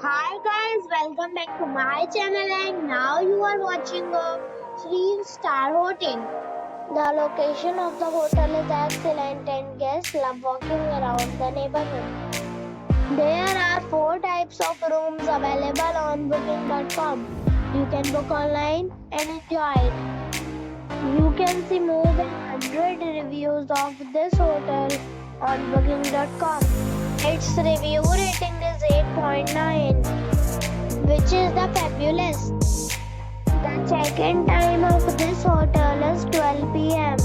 Hi guys, welcome back to my channel and now you are watching a 3-star hotel. The location of the hotel is excellent and guests love walking around the neighborhood. There are 4 types of rooms available on booking.com. You can book online and enjoy it. You can see more than 100 reviews of this hotel on booking.com. Its review rating is 8.9, which is the fabulous. The check-in time of this hotel is 12 p.m.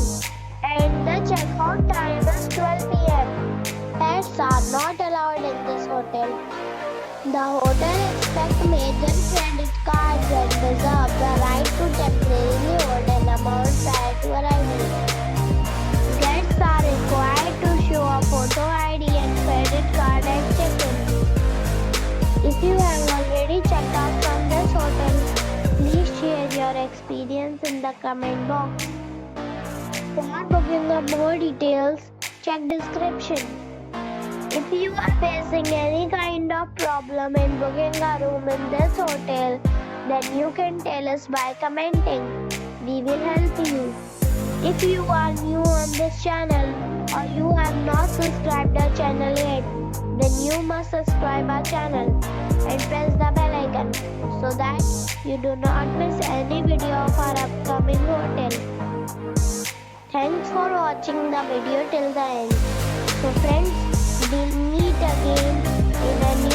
and the check-out time is 12 p.m. Pets are not allowed in this hotel. The hotel expects major credit cards and reserves the right to temporarily hold an amount prior to arrival. Guests are required to show a photo ID and credit card at check-in. If you have already checked out from this hotel, please share your experience in the comment box. For booking or more details, check description. If you are facing any kind of problem in booking a room in this hotel, then you can tell us by commenting. We will help you. If you are new on this channel or you have not subscribed our channel yet, then you must subscribe our channel and press the bell icon so that you do not miss any video of our upcoming hotel. Thanks for watching the video till the end. So friends, we'll meet again in a